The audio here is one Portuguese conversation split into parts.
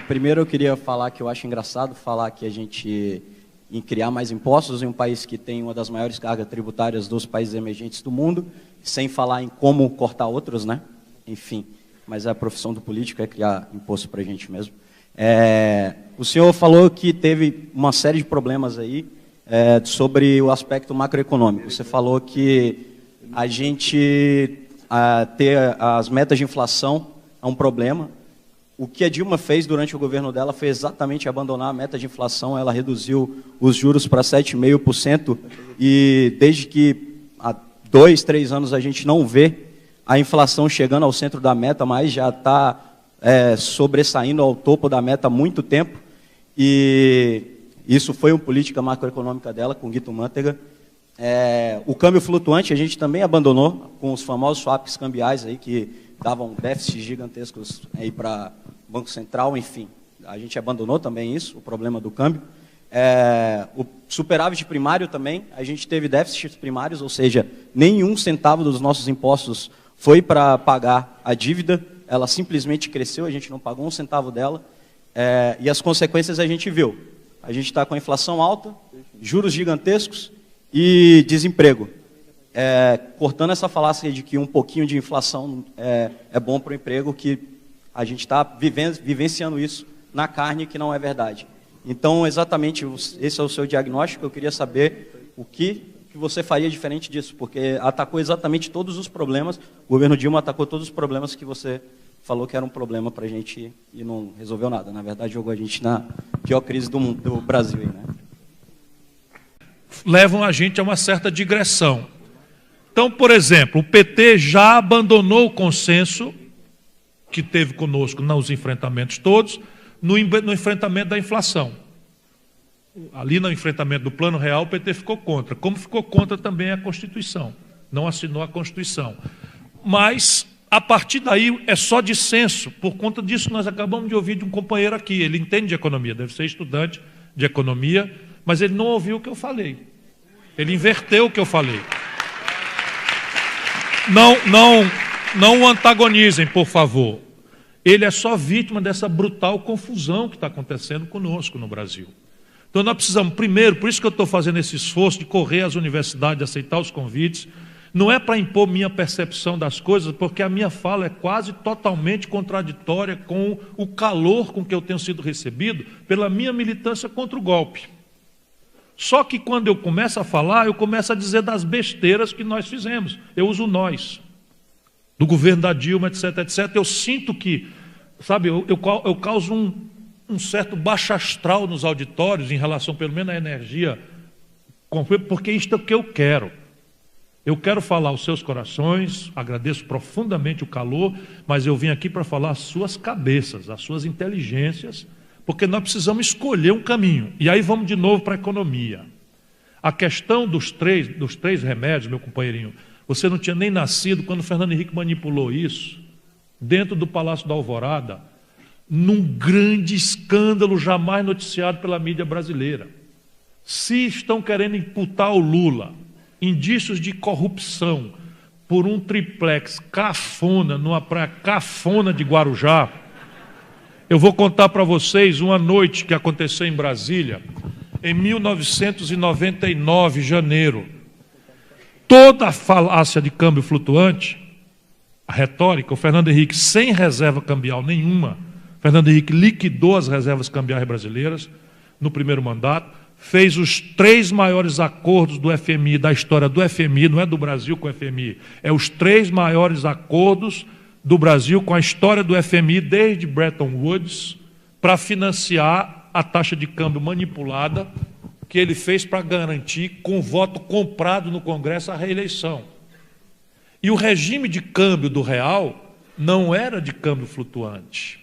Primeiro eu queria falar que eu acho engraçado falar que a gente em criar mais impostos em um país que tem uma das maiores cargas tributárias dos países emergentes do mundo, sem falar em como cortar outros, né? Enfim, mas a profissão do político é criar imposto para a gente mesmo. O senhor falou que teve uma série de problemas aí sobre o aspecto macroeconômico. Você falou que a gente ter as metas de inflação é um problema. O que a Dilma fez durante o governo dela foi exatamente abandonar a meta de inflação. Ela reduziu os juros para 7,5% e desde que há 2, 3 anos a gente não vê a inflação chegando ao centro da meta, mas já está sobressaindo ao topo da meta há muito tempo. E isso foi uma política macroeconômica dela, com Guido Mantega. O câmbio flutuante a gente também abandonou, com os famosos swaps cambiais aí, que davam déficits gigantescos aí para o Banco Central, enfim. A gente abandonou também isso, o problema do câmbio. O superávit primário também, a gente teve déficits primários, ou seja, nenhum centavo dos nossos impostos foi para pagar a dívida, ela simplesmente cresceu, a gente não pagou um centavo dela, e as consequências a gente viu. A gente está com a inflação alta, juros gigantescos e desemprego. Cortando essa falácia de que um pouquinho de inflação é bom para o emprego, que a gente está vivenciando isso na carne, que não é verdade. Então, exatamente, esse é o seu diagnóstico. Eu queria saber o que você faria diferente disso, porque atacou exatamente todos os problemas, o governo Dilma atacou todos os problemas que você falou que era um problema para a gente e não resolveu nada. Na verdade, jogou a gente na pior crise do mundo, do Brasil. Aí, né? Levam a gente a uma certa digressão. Então, por exemplo, o PT já abandonou o consenso que teve conosco nos enfrentamentos todos, no enfrentamento da inflação. Ali no enfrentamento do Plano Real, o PT ficou contra, como ficou contra também a Constituição, não assinou a Constituição. Mas, a partir daí, é só dissenso. Por conta disso, nós acabamos de ouvir de um companheiro aqui, ele entende de economia, deve ser estudante de economia, mas ele não ouviu o que eu falei. Ele inverteu o que eu falei. Não o antagonizem, por favor. Ele é só vítima dessa brutal confusão que está acontecendo conosco no Brasil. Então nós precisamos, primeiro, por isso que eu estou fazendo esse esforço de correr às universidades, de aceitar os convites, não é para impor minha percepção das coisas, porque a minha fala é quase totalmente contraditória com o calor com que eu tenho sido recebido pela minha militância contra o golpe. Só que quando eu começo a falar, eu começo a dizer das besteiras que nós fizemos. Eu uso nós, do governo da Dilma, etc, etc. Eu sinto que, sabe, eu causo um certo baixo astral nos auditórios em relação, pelo menos, à energia, porque isto é o que eu quero. Eu quero falar aos seus corações, agradeço profundamente o calor, mas eu vim aqui para falar às suas cabeças, às suas inteligências, porque nós precisamos escolher um caminho. E aí vamos de novo para a economia. A questão dos três remédios, meu companheirinho, você não tinha nem nascido quando o Fernando Henrique manipulou isso, dentro do Palácio da Alvorada, num grande escândalo jamais noticiado pela mídia brasileira. Se estão querendo imputar ao Lula indícios de corrupção por um triplex cafona, numa praia cafona de Guarujá, eu vou contar para vocês uma noite que aconteceu em Brasília, em 1999, janeiro. Toda a falácia de câmbio flutuante, a retórica, o Fernando Henrique, sem reserva cambial nenhuma, Fernando Henrique liquidou as reservas cambiais brasileiras no primeiro mandato, fez os 3 maiores acordos do FMI, da história do FMI, não é do Brasil com o FMI, é os 3 maiores acordos do Brasil com a história do FMI desde Bretton Woods, para financiar a taxa de câmbio manipulada que ele fez para garantir, com voto comprado no Congresso, a reeleição. E o regime de câmbio do real não era de câmbio flutuante.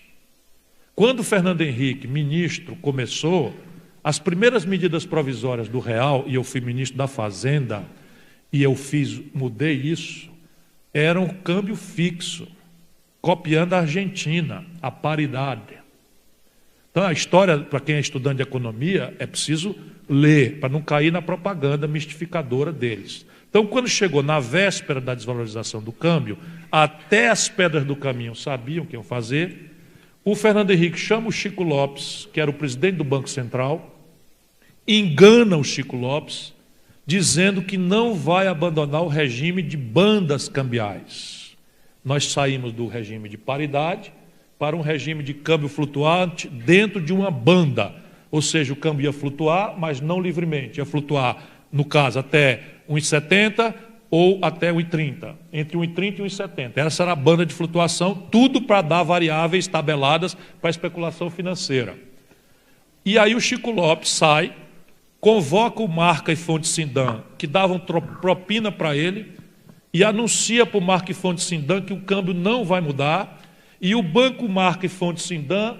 Quando o Fernando Henrique, ministro, começou, as primeiras medidas provisórias do real, e eu fui ministro da Fazenda, e mudei isso, eram câmbio fixo, copiando a Argentina, a paridade. Então, a história, para quem é estudante de economia, é preciso ler, para não cair na propaganda mistificadora deles. Então, quando chegou na véspera da desvalorização do câmbio, até as pedras do caminho sabiam o que iam fazer, O Fernando Henrique chama o Chico Lopes, que era o presidente do Banco Central, engana o Chico Lopes, dizendo que não vai abandonar o regime de bandas cambiais. Nós saímos do regime de paridade para um regime de câmbio flutuante dentro de uma banda, ou seja, o câmbio ia flutuar, mas não livremente, ia flutuar, no caso, até 1,70 ou até 1,30, entre 1,30 e 1,70. Essa era a banda de flutuação, tudo para dar variáveis tabeladas para a especulação financeira. E aí o Chico Lopes sai, convoca o Marca e Fonte Sindan, que davam propina para ele, e anuncia para o Marca e Fonte Sindan que o câmbio não vai mudar, e o Banco Marca e Fonte Sindan,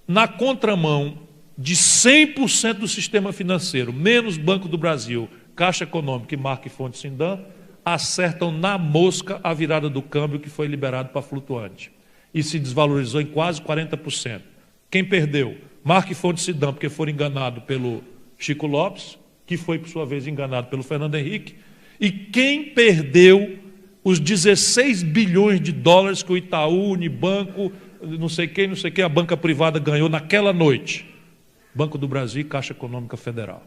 na contramão de 100% do sistema financeiro, menos Banco do Brasil, Caixa Econômica e Marca e Fonte Sindan, acertam na mosca a virada do câmbio que foi liberado para flutuante. E se desvalorizou em quase 40%. Quem perdeu? Marca e Fonte Sindan, porque foram enganados pelo Chico Lopes, que foi, por sua vez, enganado pelo Fernando Henrique. E quem perdeu os 16 bilhões de dólares que o Itaú, Unibanco, não sei quem, a banca privada ganhou naquela noite? Banco do Brasil e Caixa Econômica Federal.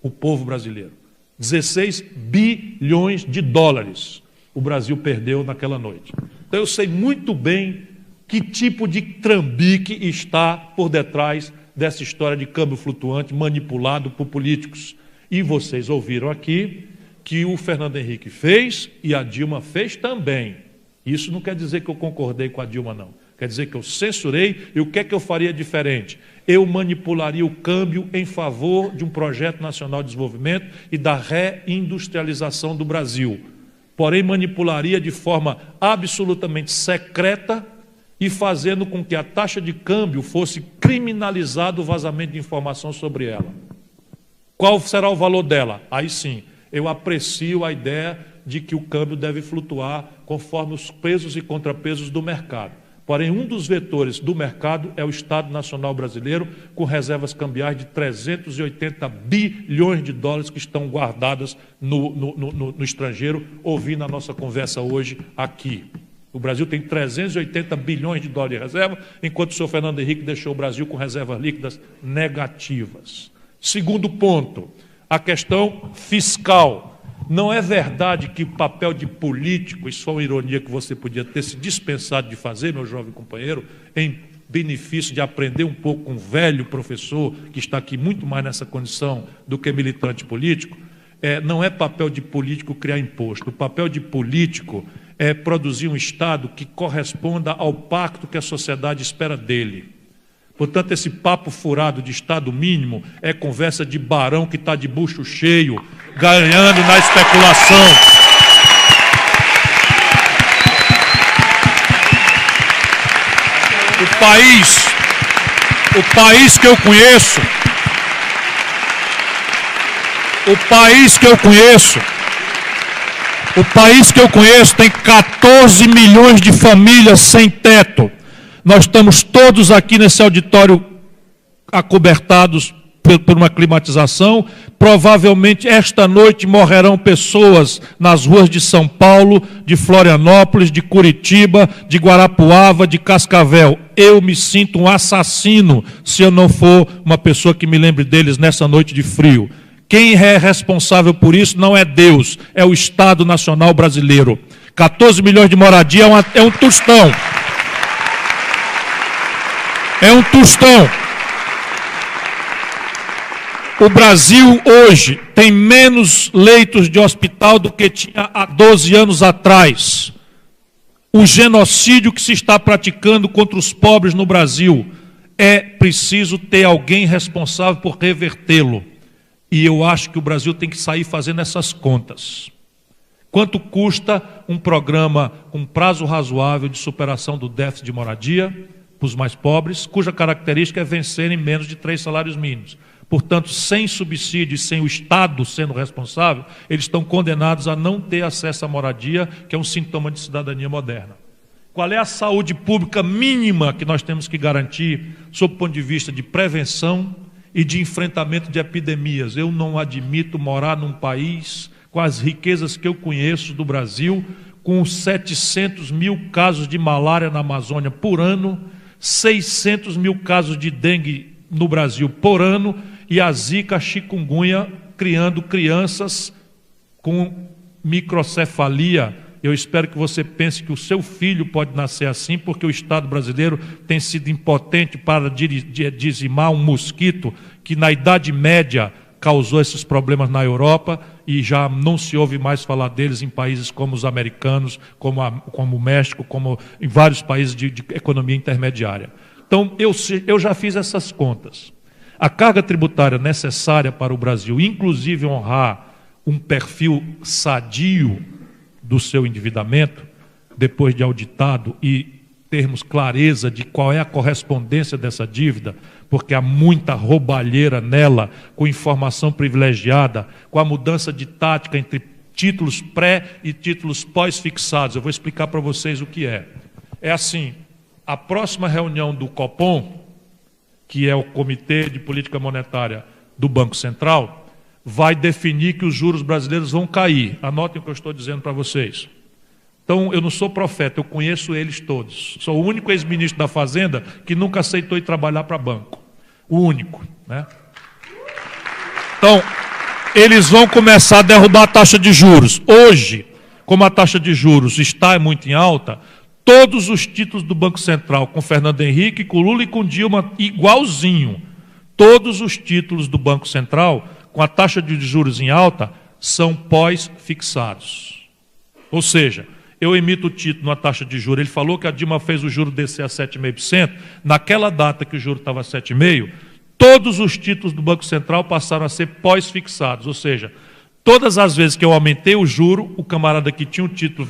O povo brasileiro. 16 bilhões de dólares o Brasil perdeu naquela noite. Então eu sei muito bem que tipo de trambique está por detrás dessa história de câmbio flutuante manipulado por políticos. E vocês ouviram aqui que o Fernando Henrique fez e a Dilma fez também. Isso não quer dizer que eu concordei com a Dilma, não. Quer dizer que eu censurei, e o que é que eu faria diferente? Eu manipularia o câmbio em favor de um projeto nacional de desenvolvimento e da reindustrialização do Brasil. Porém, manipularia de forma absolutamente secreta e fazendo com que a taxa de câmbio fosse criminalizado o vazamento de informação sobre ela. Qual será o valor dela? Aí sim, eu aprecio a ideia de que o câmbio deve flutuar conforme os pesos e contrapesos do mercado. Porém, um dos vetores do mercado é o Estado Nacional Brasileiro, com reservas cambiais de 380 bilhões de dólares que estão guardadas no estrangeiro, ouvindo a nossa conversa hoje aqui. O Brasil tem 380 bilhões de dólares de reserva, enquanto o senhor Fernando Henrique deixou o Brasil com reservas líquidas negativas. Segundo ponto, a questão fiscal. Não é verdade que o papel de político, isso é uma ironia que você podia ter se dispensado de fazer, meu jovem companheiro, em benefício de aprender um pouco com um velho professor, que está aqui muito mais nessa condição do que militante político, não é papel de político criar imposto. O papel de político é produzir um Estado que corresponda ao pacto que a sociedade espera dele. Portanto, esse papo furado de Estado mínimo é conversa de barão que está de bucho cheio, ganhando na especulação. O país que eu conheço tem 14 milhões de famílias sem teto. Nós estamos todos aqui nesse auditório acobertados por uma climatização. Provavelmente esta noite morrerão pessoas nas ruas de São Paulo, de Florianópolis, de Curitiba, de Guarapuava, de Cascavel. Eu me sinto um assassino se eu não for uma pessoa que me lembre deles nessa noite de frio. Quem é responsável por isso não é Deus, é o Estado Nacional Brasileiro. 14 milhões de moradia é um tostão. É um tostão. O Brasil hoje tem menos leitos de hospital do que tinha há 12 anos atrás. O genocídio que se está praticando contra os pobres no Brasil, é preciso ter alguém responsável por revertê-lo. E eu acho que o Brasil tem que sair fazendo essas contas. Quanto custa um programa com prazo razoável de superação do déficit de moradia para os mais pobres, cuja característica é vencer em menos de 3 salários mínimos? Portanto, sem subsídio e sem o Estado sendo responsável, eles estão condenados a não ter acesso à moradia, que é um sintoma de cidadania moderna. Qual é a saúde pública mínima que nós temos que garantir, sob o ponto de vista de prevenção e de enfrentamento de epidemias? Eu não admito morar num país com as riquezas que eu conheço do Brasil, com 700 mil casos de malária na Amazônia por ano, 600 mil casos de dengue no Brasil por ano e a zika, a chikungunya, criando crianças com microcefalia. Eu espero que você pense que o seu filho pode nascer assim, porque o Estado brasileiro tem sido impotente para dizimar um mosquito que na Idade Média causou esses problemas na Europa e já não se ouve mais falar deles em países como os americanos, como o México, como em vários países de economia intermediária. Então, eu já fiz essas contas. A carga tributária necessária para o Brasil, inclusive honrar um perfil sadio do seu endividamento, depois de auditado e termos clareza de qual é a correspondência dessa dívida, porque há muita roubalheira nela, com informação privilegiada, com a mudança de tática entre títulos pré e títulos pós-fixados. Eu vou explicar para vocês o que é. É assim, a próxima reunião do Copom, que é o Comitê de Política Monetária do Banco Central, vai definir que os juros brasileiros vão cair. Anotem o que eu estou dizendo para vocês. Então, eu não sou profeta, eu conheço eles todos. Sou o único ex-ministro da Fazenda que nunca aceitou ir trabalhar para banco. O único, né? Então, eles vão começar a derrubar a taxa de juros. Hoje, como a taxa de juros está muito em alta, todos os títulos do Banco Central, com Fernando Henrique, com Lula e com Dilma, igualzinho. Todos os títulos do Banco Central, com a taxa de juros em alta, são pós-fixados. Ou seja, eu emito o título na taxa de juros. Ele falou que a Dilma fez o juro descer a 7,5%. Naquela data que o juro estava a 7,5%, todos os títulos do Banco Central passaram a ser pós-fixados. Ou seja, todas as vezes que eu aumentei o juro, o camarada que tinha o título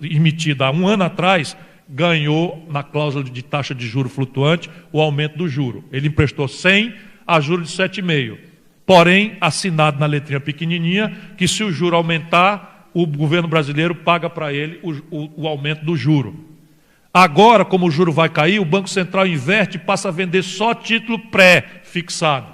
emitido há um ano atrás, ganhou na cláusula de taxa de juro flutuante o aumento do juro. Ele emprestou 100 a juros de 7,5%. Porém, assinado na letrinha pequenininha, que se o juro aumentar, o governo brasileiro paga para ele o aumento do juro. Agora, como o juro vai cair, o Banco Central inverte e passa a vender só título pré-fixado.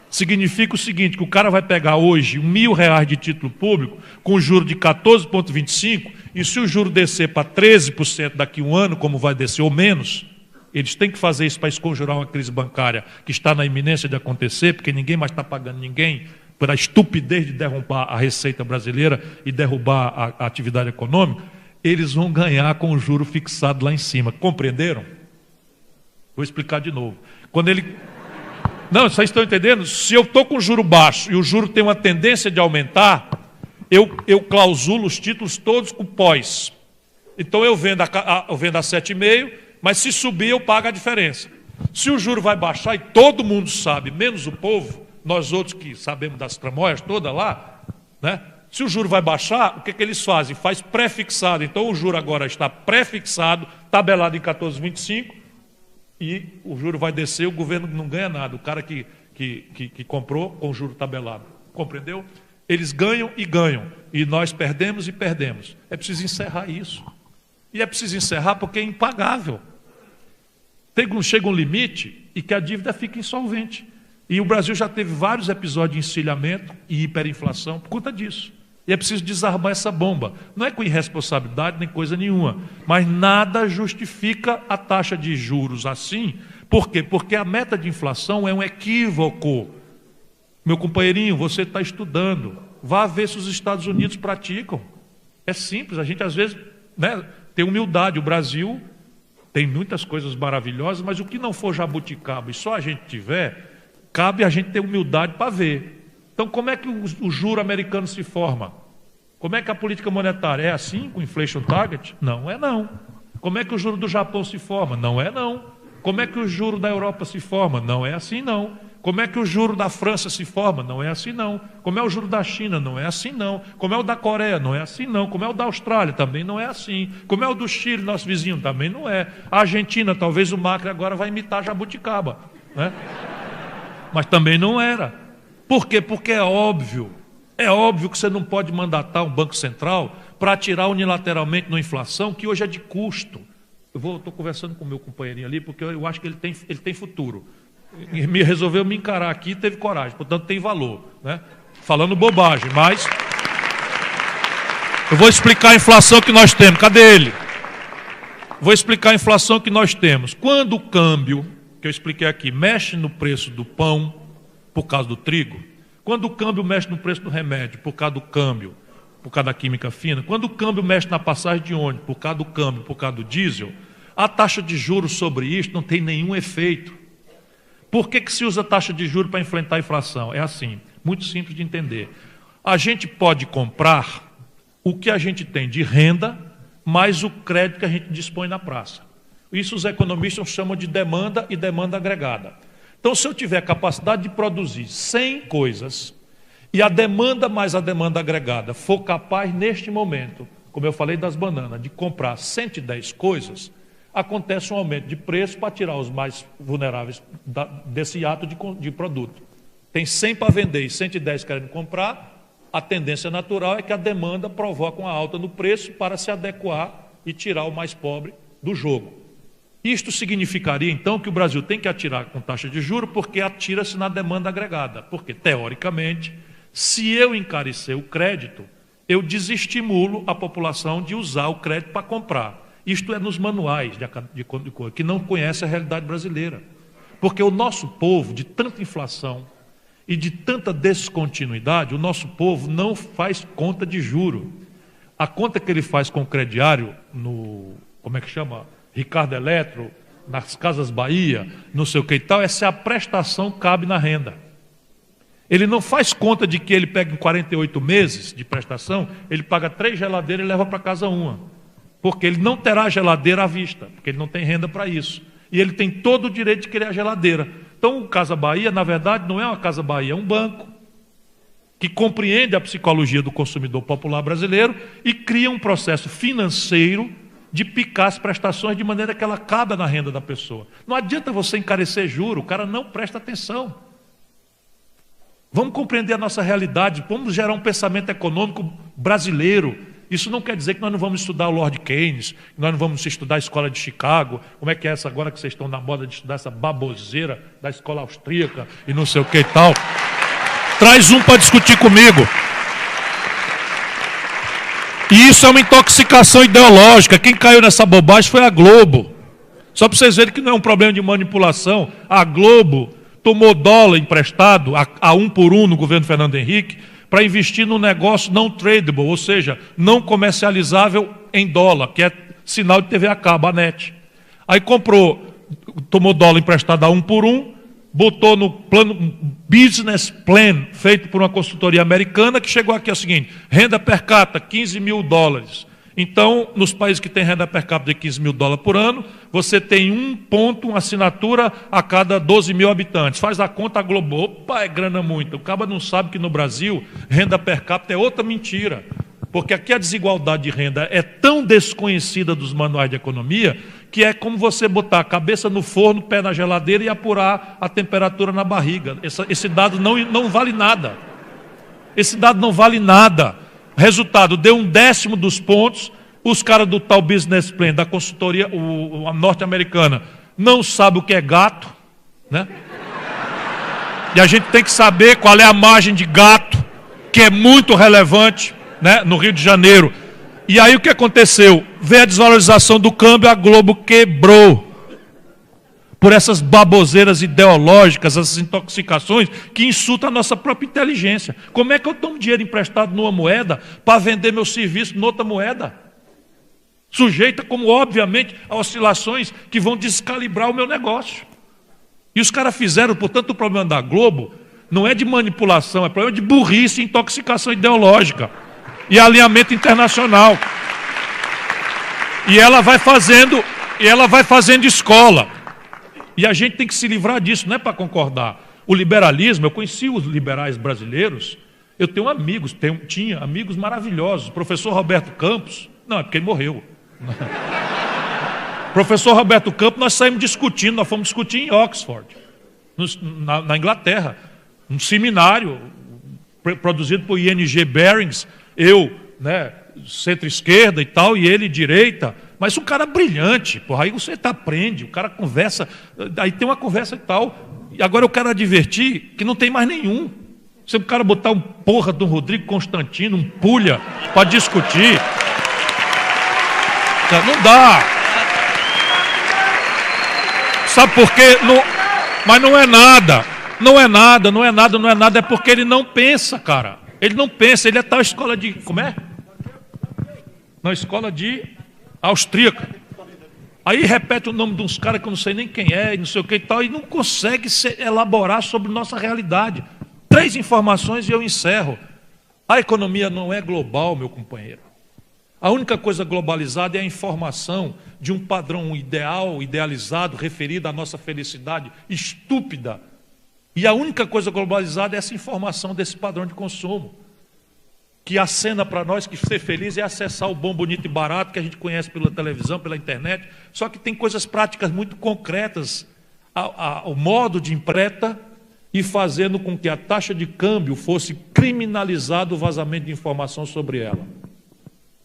Significa o seguinte, que o cara vai pegar hoje R$1.000 de título público com juro de 14,25%, e se o juro descer para 13% daqui a um ano, como vai descer ou menos, eles têm que fazer isso para esconjurar uma crise bancária que está na iminência de acontecer, porque ninguém mais está pagando ninguém, pela estupidez de derrubar a receita brasileira e derrubar a atividade econômica, eles vão ganhar com o juro fixado lá em cima. Compreenderam? Vou explicar de novo. Quando ele... Não, vocês estão entendendo? Se eu estou com o juro baixo e o juro tem uma tendência de aumentar, eu clausulo os títulos todos com pós. Então eu vendo a 7,5%, mas se subir eu pago a diferença. Se o juro vai baixar, e todo mundo sabe, menos o povo, nós outros que sabemos das tramóias todas lá, né? Se o juro vai baixar, o que eles fazem? Faz pré-fixado. Então o juro agora está pré-fixado, tabelado em 14,25, e o juro vai descer, o governo não ganha nada. O cara que comprou com o juro tabelado. Compreendeu? Eles ganham e ganham. E nós perdemos e perdemos. É preciso encerrar isso. E é preciso encerrar porque é impagável. Chega um limite e que a dívida fica insolvente. E o Brasil já teve vários episódios de encilhamento e hiperinflação por conta disso. E é preciso desarmar essa bomba. Não é com irresponsabilidade nem coisa nenhuma. Mas nada justifica a taxa de juros assim. Por quê? Porque a meta de inflação é um equívoco. Meu companheirinho, você está estudando. Vá ver se os Estados Unidos praticam. É simples. A gente às vezes, né, tem humildade. O Brasil tem muitas coisas maravilhosas, mas o que não for jabuticaba e só a gente tiver... Cabe a gente ter humildade para ver. Então, como é que o juro americano se forma? Como é que a política monetária é assim, com inflation target? Não é não. Como é que o juro do Japão se forma? Não é não. Como é que o juro da Europa se forma? Não é assim não. Como é que o juro da França se forma? Não é assim não. Como é o juro da China? Não é assim não. Como é o da Coreia? Não é assim não. Como é o da Austrália? Também não é assim. Como é o do Chile, nosso vizinho? Também não é. A Argentina, talvez o Macri agora vai imitar jabuticaba, né? Mas também não era. Por quê? Porque é óbvio que você não pode mandatar um Banco Central para tirar unilateralmente na inflação, que hoje é de custo. Eu estou conversando com o meu companheirinho ali, porque eu acho que ele tem futuro. Resolveu me encarar aqui e teve coragem, portanto tem valor, né? Falando bobagem, mas... Eu vou explicar a inflação que nós temos. Cadê ele? Vou explicar a inflação que nós temos. Quando o câmbio, que eu expliquei aqui, mexe no preço do pão, por causa do trigo, quando o câmbio mexe no preço do remédio, por causa do câmbio, por causa da química fina, quando o câmbio mexe na passagem de ônibus, por causa do câmbio, por causa do diesel, a taxa de juros sobre isso não tem nenhum efeito. Por que se usa taxa de juros para enfrentar a inflação? É assim, muito simples de entender. A gente pode comprar o que a gente tem de renda, mais o crédito que a gente dispõe na praça. Isso os economistas chamam de demanda e demanda agregada. Então, se eu tiver capacidade de produzir 100 coisas e a demanda mais a demanda agregada for capaz, neste momento, como eu falei das bananas, de comprar 110 coisas, acontece um aumento de preço para tirar os mais vulneráveis desse ato de produto. Tem 100 para vender e 110 querendo comprar, a tendência natural é que a demanda provoque uma alta no preço para se adequar e tirar o mais pobre do jogo. Isto significaria, então, que o Brasil tem que atirar com taxa de juros porque atira-se na demanda agregada. Porque, teoricamente, se eu encarecer o crédito, eu desestimulo a população de usar o crédito para comprar. Isto é nos manuais de coisa, que não conhece a realidade brasileira. Porque o nosso povo, de tanta inflação e de tanta descontinuidade, o nosso povo não faz conta de juro. A conta que ele faz com o crediário, no, como é que chama? Ricardo Eletro, nas Casas Bahia, não sei o que e tal, é se a prestação cabe na renda. Ele não faz conta de que ele pega em 48 meses de prestação, ele paga 3 geladeiras e leva para casa uma. Porque ele não terá geladeira à vista, porque ele não tem renda para isso. E ele tem todo o direito de querer a geladeira. Então, o Casa Bahia, na verdade, não é uma Casa Bahia, é um banco que compreende a psicologia do consumidor popular brasileiro e cria um processo financeiro de picar as prestações de maneira que ela caiba na renda da pessoa. Não adianta você encarecer juro, o cara não presta atenção. Vamos compreender a nossa realidade, vamos gerar um pensamento econômico brasileiro. Isso não quer dizer que nós não vamos estudar o Lord Keynes, que nós não vamos estudar a escola de Chicago, como é que é essa agora que vocês estão na moda de estudar essa baboseira da escola austríaca e não sei o que e tal. Traz um para discutir comigo. E isso é uma intoxicação ideológica. Quem caiu nessa bobagem foi a Globo. Só para vocês verem que não é um problema de manipulação. A Globo tomou dólar emprestado a 1 por 1 no governo Fernando Henrique para investir num negócio não tradable, ou seja, não comercializável em dólar, que é sinal de TV a cabo, a NET. Aí tomou dólar emprestado a 1 por 1, botou no plano business plan, feito por uma consultoria americana, que chegou aqui ao seguinte: renda per capita, $15 mil. Então, nos países que têm renda per capita de $15 mil por ano, você tem um ponto, uma assinatura a cada 12 mil habitantes. Faz a conta, a Globo, opa, é grana muito. O cara não sabe que no Brasil, renda per capita é outra mentira. Porque aqui a desigualdade de renda é tão desconhecida dos manuais de economia, que é como você botar a cabeça no forno, pé na geladeira e apurar a temperatura na barriga. Esse dado não vale nada. Esse dado não vale nada. Resultado, deu 1/10 dos pontos, os caras do tal Business Plan, da consultoria a norte-americana, não sabem o que é gato, né? E a gente tem que saber qual é a margem de gato, que é muito relevante, né, no Rio de Janeiro. E aí o que aconteceu? Veio a desvalorização do câmbio, a Globo quebrou. Por essas baboseiras ideológicas, essas intoxicações que insultam a nossa própria inteligência. Como é que eu tomo dinheiro emprestado numa moeda para vender meu serviço noutra moeda? Sujeita, como obviamente, a oscilações que vão descalibrar o meu negócio. E os caras fizeram, portanto, o problema da Globo não é de manipulação, é problema de burrice e intoxicação ideológica. E alinhamento internacional. E ela vai fazendo escola. E a gente tem que se livrar disso, não é para concordar. O liberalismo, eu conheci os liberais brasileiros, eu tenho amigos, tinha amigos maravilhosos. O professor Roberto Campos, não, é porque ele morreu. Professor Roberto Campos, nós saímos discutindo, nós fomos discutir em Oxford, na Inglaterra, um seminário produzido por ING Barings, eu, né, centro-esquerda e tal, e ele direita, mas um cara brilhante, porra, aí você aprende, o cara conversa, aí tem uma conversa e tal, e agora eu quero advertir que não tem mais nenhum. Se o cara botar um porra de um Rodrigo Constantino, um pulha, para discutir, não dá. Sabe por quê? Mas não é nada. Não é nada, é porque ele não pensa, cara. Ele não pensa, ele é tal escola de... Como é? Na escola de austríaca. Aí repete o nome de uns caras que eu não sei nem quem é, não sei o que e tal, e não consegue elaborar sobre nossa realidade. 3 informações e eu encerro. A economia não é global, meu companheiro. A única coisa globalizada é a informação de um padrão ideal, idealizado, referido à nossa felicidade estúpida. E a única coisa globalizada é essa informação desse padrão de consumo, que acena para nós que ser feliz é acessar o bom, bonito e barato que a gente conhece pela televisão, pela internet, só que tem coisas práticas muito concretas, o modo de empreta e fazendo com que a taxa de câmbio fosse criminalizado o vazamento de informação sobre ela.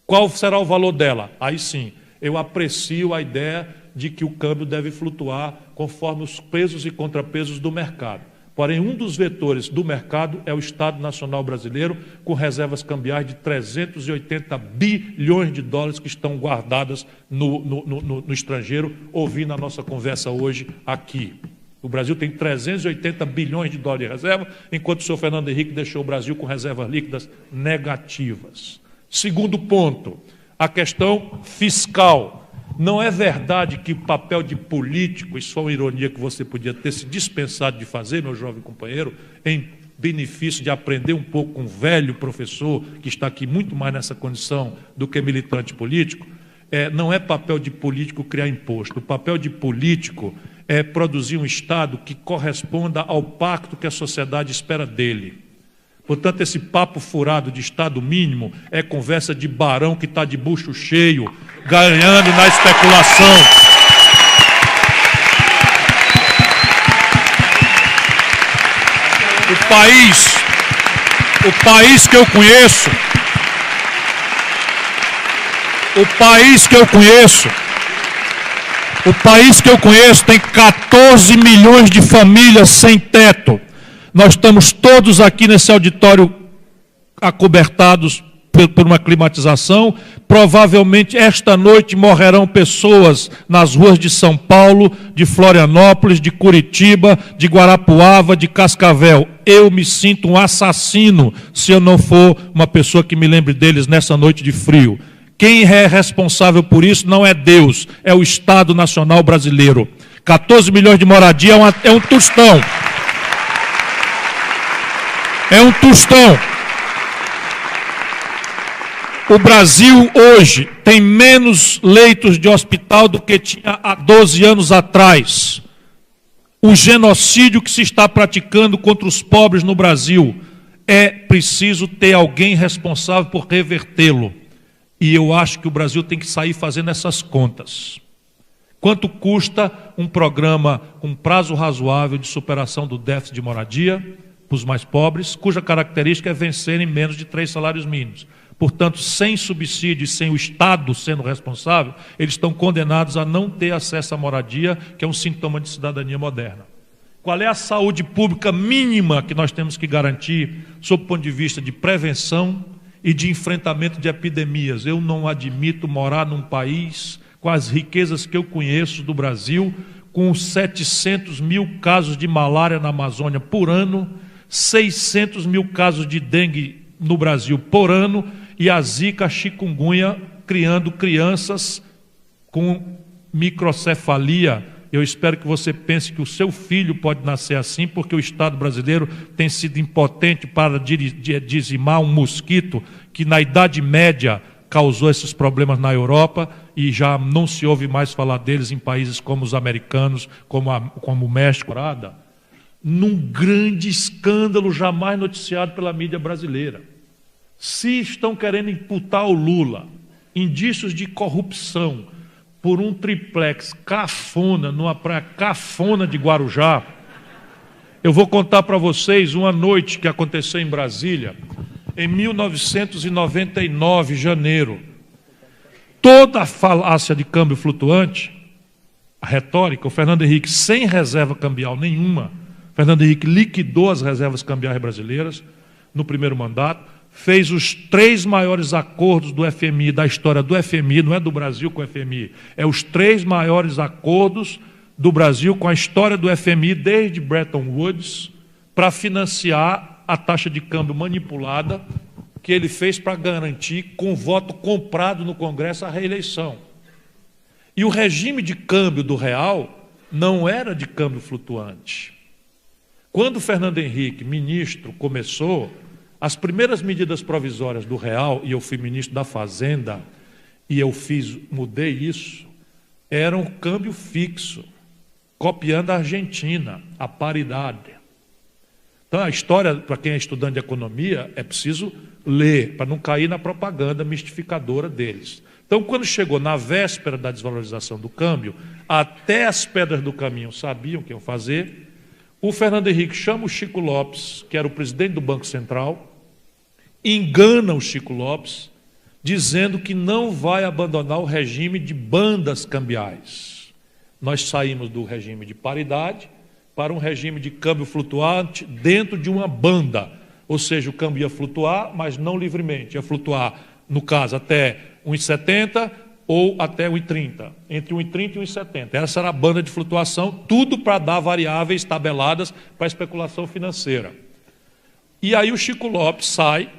Qual será o valor dela? Aí sim, eu aprecio a ideia de que o câmbio deve flutuar conforme os pesos e contrapesos do mercado. Porém, um dos vetores do mercado é o Estado Nacional Brasileiro, com reservas cambiais de 380 bilhões de dólares que estão guardadas no estrangeiro, ouvindo a nossa conversa hoje aqui. O Brasil tem 380 bilhões de dólares de reserva, enquanto o senhor Fernando Henrique deixou o Brasil com reservas líquidas negativas. Segundo ponto, a questão fiscal. Não é verdade que o papel de político, isso é uma ironia que você podia ter se dispensado de fazer, meu jovem companheiro, em benefício de aprender um pouco com um velho professor, que está aqui muito mais nessa condição do que militante político, não é papel de político criar imposto. O papel de político é produzir um Estado que corresponda ao pacto que a sociedade espera dele. Portanto, esse papo furado de Estado mínimo é conversa de barão que está de bucho cheio, ganhando na especulação. O país que eu conheço tem 14 milhões de famílias sem teto. Nós estamos todos aqui nesse auditório acobertados por uma climatização. Provavelmente esta noite morrerão pessoas nas ruas de São Paulo, de Florianópolis, de Curitiba, de Guarapuava, de Cascavel. Eu me sinto um assassino se eu não for uma pessoa que me lembre deles nessa noite de frio. Quem é responsável por isso não é Deus, é o Estado Nacional Brasileiro. 14 milhões de moradia é um tostão. É um tostão. O Brasil hoje tem menos leitos de hospital do que tinha há 12 anos atrás. O genocídio que se está praticando contra os pobres no Brasil, é preciso ter alguém responsável por revertê-lo. E eu acho que o Brasil tem que sair fazendo essas contas. Quanto custa um programa com prazo razoável de superação do déficit de moradia para os mais pobres, cuja característica é vencer em menos de 3 salários mínimos. Portanto, sem subsídio e sem o Estado sendo responsável, eles estão condenados a não ter acesso à moradia, que é um sintoma de cidadania moderna. Qual é a saúde pública mínima que nós temos que garantir, sob o ponto de vista de prevenção e de enfrentamento de epidemias? Eu não admito morar num país com as riquezas que eu conheço do Brasil, com 700 mil casos de malária na Amazônia por ano, 600 mil casos de dengue no Brasil por ano, e a zika, a chikungunya, criando crianças com microcefalia. Eu espero que você pense que o seu filho pode nascer assim, porque o Estado brasileiro tem sido impotente para dizimar um mosquito que na Idade Média causou esses problemas na Europa e já não se ouve mais falar deles em países como os americanos, como o México. Num grande escândalo jamais noticiado pela mídia brasileira. Se estão querendo imputar ao Lula indícios de corrupção por um triplex cafona, numa praia cafona de Guarujá, eu vou contar para vocês uma noite que aconteceu em Brasília, em 1999, janeiro. Toda a falácia de câmbio flutuante, a retórica, o Fernando Henrique, sem reserva cambial nenhuma, Fernando Henrique liquidou as reservas cambiais brasileiras no primeiro mandato, fez os 3 maiores acordos do FMI, da história do FMI, não é do Brasil com o FMI, é os 3 maiores acordos do Brasil com a história do FMI desde Bretton Woods para financiar a taxa de câmbio manipulada que ele fez para garantir, com voto comprado no Congresso, a reeleição. E o regime de câmbio do real não era de câmbio flutuante. Quando o Fernando Henrique, ministro, começou, as primeiras medidas provisórias do real, e eu fui ministro da Fazenda, e mudei isso, eram câmbio fixo, copiando a Argentina, a paridade. Então, a história, para quem é estudante de economia, é preciso ler, para não cair na propaganda mistificadora deles. Então, quando chegou na véspera da desvalorização do câmbio, até as pedras do caminho sabiam o que iam fazer, o Fernando Henrique chama o Chico Lopes, que era o presidente do Banco Central, engana o Chico Lopes, dizendo que não vai abandonar o regime de bandas cambiais. Nós saímos do regime de paridade para um regime de câmbio flutuante dentro de uma banda. Ou seja, o câmbio ia flutuar, mas não livremente. Ia flutuar, no caso, até 1,70 ou até 1,30. Entre 1,30 e 1,70. Essa era a banda de flutuação, tudo para dar variáveis tabeladas para a especulação financeira. E aí o Chico Lopes sai,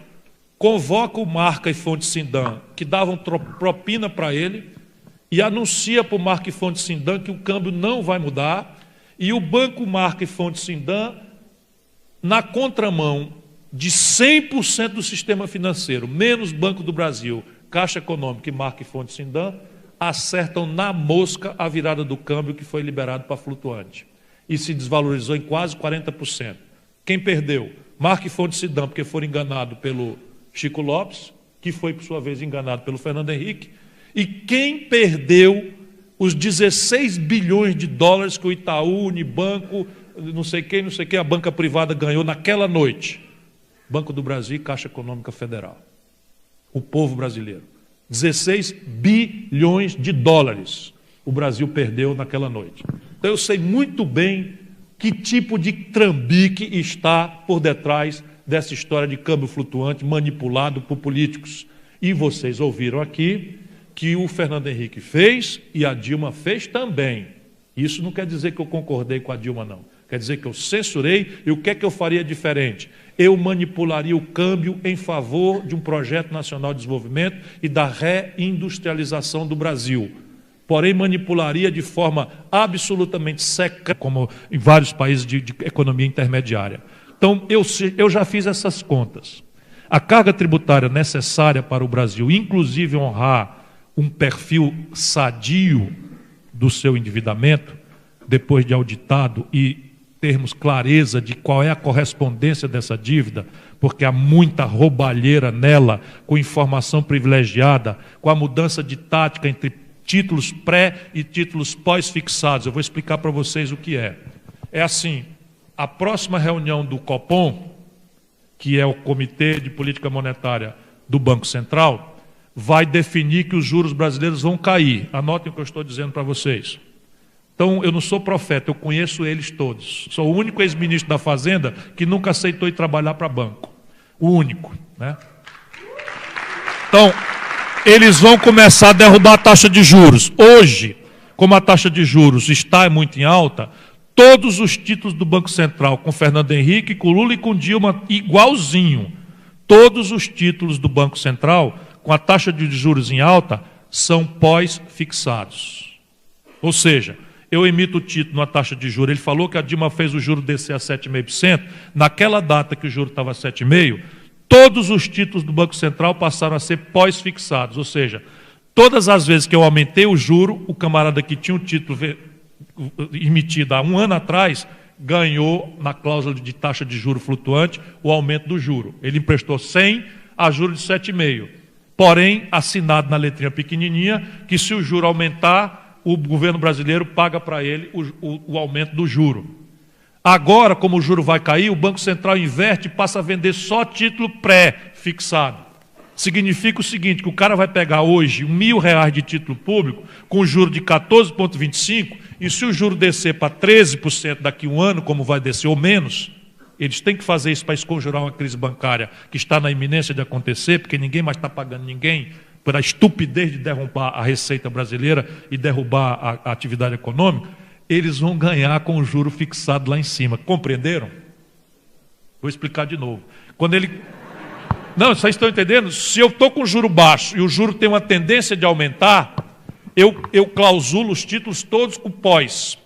convoca o Marca e Fonte Sindan, que davam propina para ele, e anuncia para o Marca e Fonte Sindan que o câmbio não vai mudar, e o Banco Marca e Fonte Sindan, na contramão de 100% do sistema financeiro, menos Banco do Brasil, Caixa Econômica e Marca e Fonte Sindan, acertam na mosca a virada do câmbio que foi liberado para flutuante. E se desvalorizou em quase 40%. Quem perdeu? Marca e Fonte Sindan, porque foram enganados pelo Chico Lopes, que foi, por sua vez, enganado pelo Fernando Henrique. E quem perdeu os 16 bilhões de dólares que o Itaú, Unibanco, não sei quem, a banca privada ganhou naquela noite? Banco do Brasil e Caixa Econômica Federal. O povo brasileiro. 16 bilhões de dólares o Brasil perdeu naquela noite. Então eu sei muito bem que tipo de trambique está por detrás dessa história de câmbio flutuante manipulado por políticos. E vocês ouviram aqui que o Fernando Henrique fez e a Dilma fez também. Isso não quer dizer que eu concordei com a Dilma, não. Quer dizer que eu censurei, e o que é que eu faria diferente? Eu manipularia o câmbio em favor de um projeto nacional de desenvolvimento e da reindustrialização do Brasil. Porém, manipularia de forma absolutamente secreta, como em vários países de economia intermediária. Então, eu já fiz essas contas. A carga tributária necessária para o Brasil, inclusive honrar um perfil sadio do seu endividamento, depois de auditado e termos clareza de qual é a correspondência dessa dívida, porque há muita roubalheira nela, com informação privilegiada, com a mudança de tática entre títulos pré e títulos pós-fixados. Eu vou explicar para vocês o que é. É assim, a próxima reunião do Copom, que é o Comitê de Política Monetária do Banco Central, vai definir que os juros brasileiros vão cair. Anotem o que eu estou dizendo para vocês. Então, eu não sou profeta, eu conheço eles todos. Sou o único ex-ministro da Fazenda que nunca aceitou ir trabalhar para banco. O único, né? Então, eles vão começar a derrubar a taxa de juros. Hoje, como a taxa de juros está muito em alta, todos os títulos do Banco Central, com Fernando Henrique, com Lula e com Dilma, igualzinho, todos os títulos do Banco Central, com a taxa de juros em alta, são pós-fixados. Ou seja, eu emito o título numa taxa de juros, ele falou que a Dilma fez o juro descer a 7,5%, naquela data que o juro estava a 7,5%, todos os títulos do Banco Central passaram a ser pós-fixados, ou seja, todas as vezes que eu aumentei o juro, o camarada que tinha o título emitido há um ano atrás, ganhou na cláusula de taxa de juro flutuante o aumento do juro. Ele emprestou 100 a juro de 7,5%. Porém, assinado na letrinha pequenininha, que se o juro aumentar, o governo brasileiro paga para ele o aumento do juro. Agora, como o juro vai cair, o Banco Central inverte e passa a vender só título pré-fixado. Significa o seguinte, que o cara vai pegar hoje R$1.000 de título público com juro de 14,25%, e se o juro descer para 13% daqui a um ano, como vai descer ou menos, eles têm que fazer isso para esconjurar uma crise bancária que está na iminência de acontecer, porque ninguém mais está pagando ninguém, pela estupidez de derrubar a receita brasileira e derrubar a atividade econômica. eles vão ganhar com o juro fixado lá em cima. Compreenderam? Vou explicar de novo. Quando ele... Não, vocês estão entendendo? Se eu estou com o juro baixo e o juro tem uma tendência de aumentar, eu clausulo os títulos todos com pós.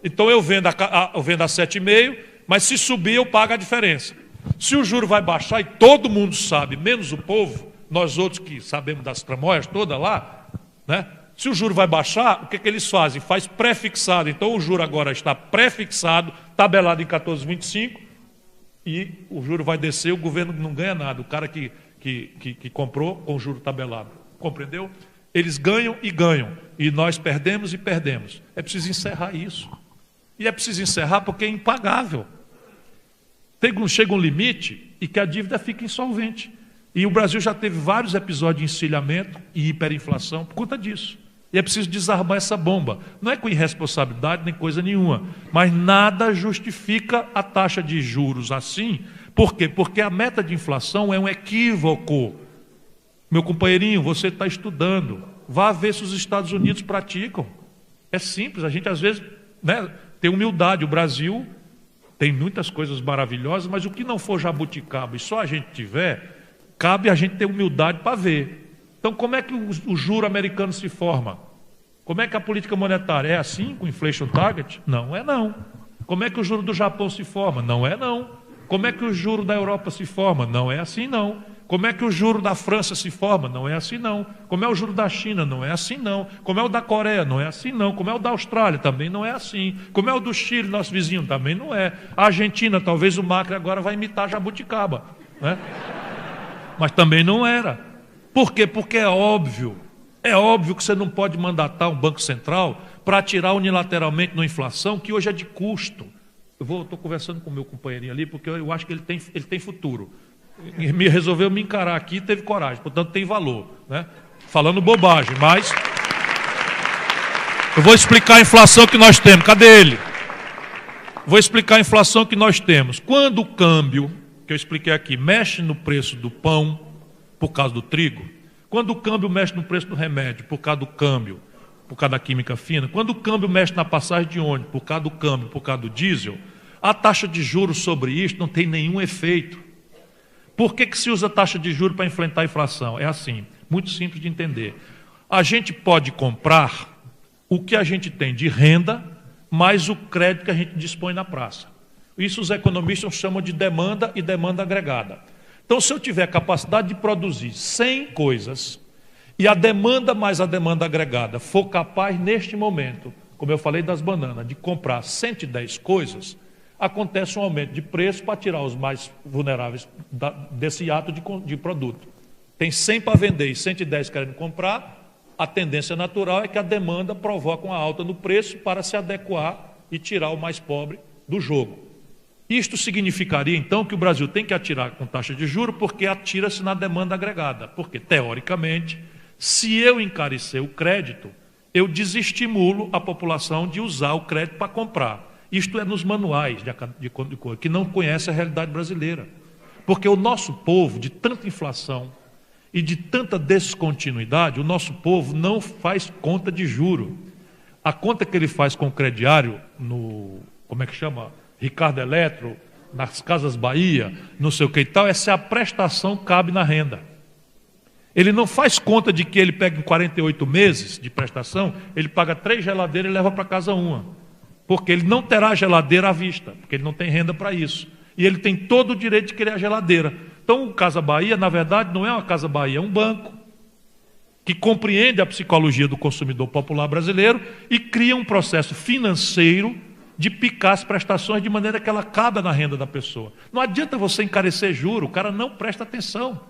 Então eu vendo a 7,5, mas se subir eu pago a diferença. Se o juro vai baixar, e todo mundo sabe, menos o povo, nós outros que sabemos das tramóias todas lá, né? Se o juro vai baixar, o que eles fazem? Faz pré-fixado. Então o juro agora está pré-fixado, tabelado em 14,25, e o juro vai descer, o governo não ganha nada. O cara que comprou com o juro tabelado. Compreendeu? Eles ganham e ganham. E nós perdemos e perdemos. É preciso encerrar isso. E é preciso encerrar porque é impagável. Chega um limite e que a dívida fica insolvente. E o Brasil já teve vários episódios de encilhamento e hiperinflação por conta disso. E é preciso desarmar essa bomba. Não é com irresponsabilidade nem coisa nenhuma. Mas nada justifica a taxa de juros assim. Por quê? Porque a meta de inflação é um equívoco. Meu companheirinho, você está estudando. Vá ver se os Estados Unidos praticam. É simples. A gente às vezes, né, tem humildade. O Brasil tem muitas coisas maravilhosas, mas o que não for jabuticaba e só a gente tiver, cabe a gente ter humildade para ver. Então, como é que o juro americano se forma? Como é que a política monetária é assim, com inflation target? Não é não. Como é que o juro do Japão se forma? Não é não. Como é que o juro da Europa se forma? Não é assim não. Como é que o juro da França se forma? Não é assim não. Como é o juro da China? Não é assim não. Como é o da Coreia? Não é assim não. Como é o da Austrália? Também não é assim. Como é o do Chile, nosso vizinho? Também não é. A Argentina, talvez o Macri agora vai imitar jabuticaba, né? Mas também não era. Por quê? Porque é óbvio que você não pode mandatar um Banco Central para atirar unilateralmente na inflação, que hoje é de custo. Estou conversando com o meu companheirinho ali, porque eu acho que ele tem futuro. Resolveu me encarar aqui e teve coragem, portanto tem valor, né? Falando bobagem, mas eu vou explicar a inflação que nós temos. Cadê ele? Vou explicar a inflação que nós temos. Quando o câmbio, que eu expliquei aqui, mexe no preço do pão por causa do trigo, quando o câmbio mexe no preço do remédio por causa do câmbio, por causa da química fina, quando o câmbio mexe na passagem de ônibus por causa do câmbio, por causa do diesel, a taxa de juros sobre isso não tem nenhum efeito. Por que se usa taxa de juros para enfrentar a inflação? É assim, muito simples de entender. A gente pode comprar o que a gente tem de renda, mais o crédito que a gente dispõe na praça. Isso os economistas chamam de demanda e demanda agregada. Então, se eu tiver capacidade de produzir 100 coisas e a demanda mais a demanda agregada for capaz, neste momento, como eu falei das bananas, de comprar 110 coisas, acontece um aumento de preço para tirar os mais vulneráveis desse ato de produto. Tem 100 para vender e 110 querendo comprar, a tendência natural é que a demanda provoque uma alta no preço para se adequar e tirar o mais pobre do jogo. Isto significaria, então, que o Brasil tem que atirar com taxa de juros porque atira-se na demanda agregada. Porque, teoricamente, se eu encarecer o crédito, eu desestimulo a população de usar o crédito para comprar. Isto é nos manuais de coisa, que não conhece a realidade brasileira. Porque o nosso povo, de tanta inflação e de tanta descontinuidade, o nosso povo não faz conta de juro. A conta que ele faz com o crediário, como é que chama? Ricardo Eletro, nas Casas Bahia, não sei o que e tal, é se a prestação cabe na renda. Ele não faz conta de que ele pega em 48 meses de prestação, ele paga 3 geladeiras e leva para casa uma. Porque ele não terá geladeira à vista, porque ele não tem renda para isso. E ele tem todo o direito de querer a geladeira. Então, o Casa Bahia, na verdade, não é uma Casa Bahia, é um banco que compreende a psicologia do consumidor popular brasileiro e cria um processo financeiro de picar as prestações de maneira que ela caiba na renda da pessoa. Não adianta você encarecer juro, o cara não presta atenção.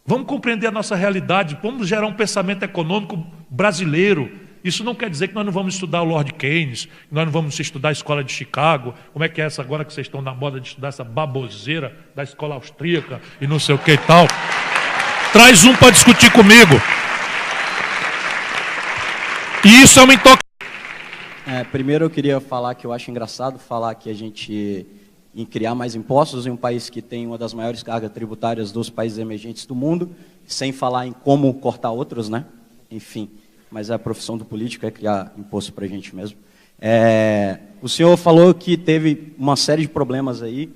Vamos compreender a nossa realidade, vamos gerar um pensamento econômico brasileiro. Isso não quer dizer que nós não vamos estudar o Lord Keynes, que nós não vamos estudar a escola de Chicago, como é que é essa agora que vocês estão na moda de estudar essa baboseira da escola austríaca e não sei o que e tal. Traz um para discutir comigo. E isso é uma intoxicação. Primeiro eu queria falar que eu acho engraçado falar que a gente em criar mais impostos em um país que tem uma das maiores cargas tributárias dos países emergentes do mundo, sem falar em como cortar outros, né? Enfim. mas a profissão do político é criar imposto para a gente mesmo. O senhor falou que teve uma série de problemas aí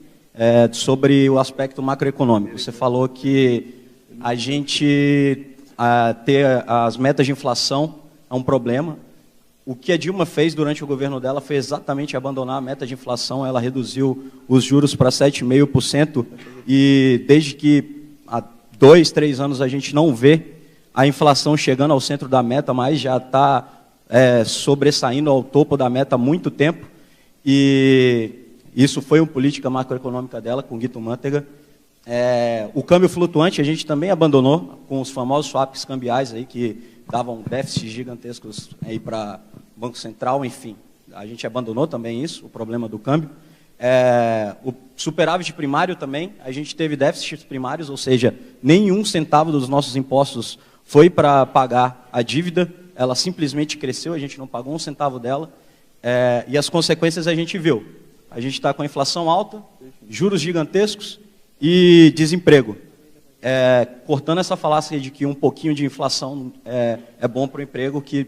sobre o aspecto macroeconômico. Você falou que a gente ter as metas de inflação é um problema. O que a Dilma fez durante o governo dela foi exatamente abandonar a meta de inflação. Ela reduziu os juros para 7,5% e desde que há 2, 3 anos a gente não vê a inflação chegando ao centro da meta, mas já está sobressaindo ao topo da meta há muito tempo. E isso foi uma política macroeconômica dela, com Guido Mantega. O câmbio flutuante a gente também abandonou, com os famosos swaps cambiais aí, que davam déficits gigantescos aí para o Banco Central, enfim. A gente abandonou também isso, o problema do câmbio. O superávit primário também, a gente teve déficits primários, ou seja, nenhum centavo dos nossos impostos foi para pagar a dívida, ela simplesmente cresceu, a gente não pagou um centavo dela, e as consequências a gente viu. A gente está com a inflação alta, juros gigantescos e desemprego. Cortando essa falácia de que um pouquinho de inflação é bom para o emprego, que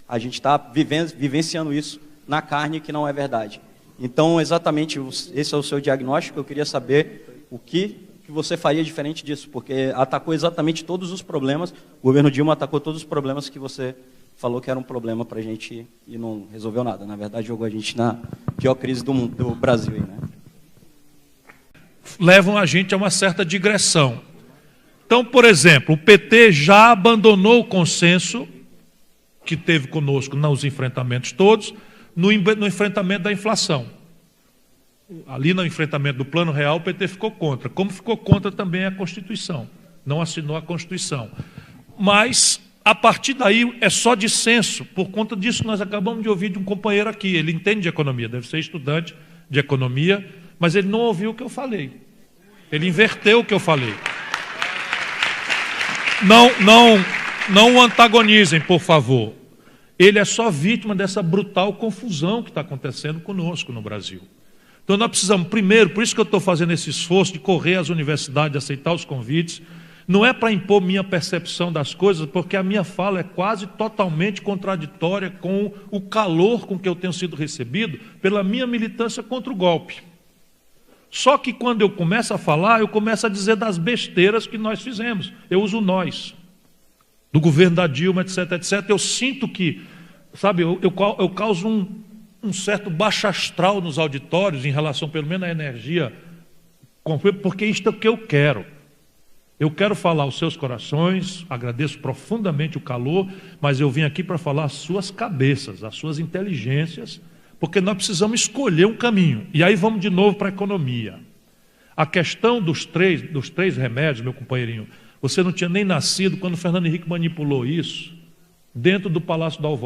a gente está vivenciando isso na carne, que não é verdade. Então, exatamente, esse é o seu diagnóstico. Eu queria saber o que você faria diferente disso, porque atacou exatamente todos os problemas, o governo Dilma atacou todos os problemas que você falou que era um problema para a gente e não resolveu nada. Na verdade, jogou a gente na pior crise do mundo, do Brasil. Aí, né? Levam a gente a uma certa digressão. Então, por exemplo, o PT já abandonou o consenso que teve conosco nos enfrentamentos todos, no enfrentamento da inflação. Ali no enfrentamento do Plano Real, o PT ficou contra, como ficou contra também a Constituição, não assinou a Constituição. Mas, a partir daí, é só dissenso, por conta disso nós acabamos de ouvir de um companheiro aqui, ele entende de economia, deve ser estudante de economia, mas ele não ouviu o que eu falei, ele inverteu o que eu falei. Não o antagonizem, por favor. Ele é só vítima dessa brutal confusão que está acontecendo conosco no Brasil. Então nós precisamos, primeiro, por isso que eu estou fazendo esse esforço de correr às universidades, de aceitar os convites, não é para impor minha percepção das coisas, porque a minha fala é quase totalmente contraditória com o calor com que eu tenho sido recebido pela minha militância contra o golpe. Só que quando eu começo a falar, eu começo a dizer das besteiras que nós fizemos. Eu uso nós, do governo da Dilma, etc, etc. Eu sinto que, sabe, eu causo um certo baixo astral nos auditórios em relação, pelo menos, à energia, porque isto é o que eu quero. Eu quero falar aos seus corações, agradeço profundamente o calor, mas eu vim aqui para falar às suas cabeças, às suas inteligências, porque nós precisamos escolher um caminho. E aí vamos de novo para a economia. A questão dos três remédios, meu companheirinho, você não tinha nem nascido quando o Fernando Henrique manipulou isso dentro do Palácio da Alvorada.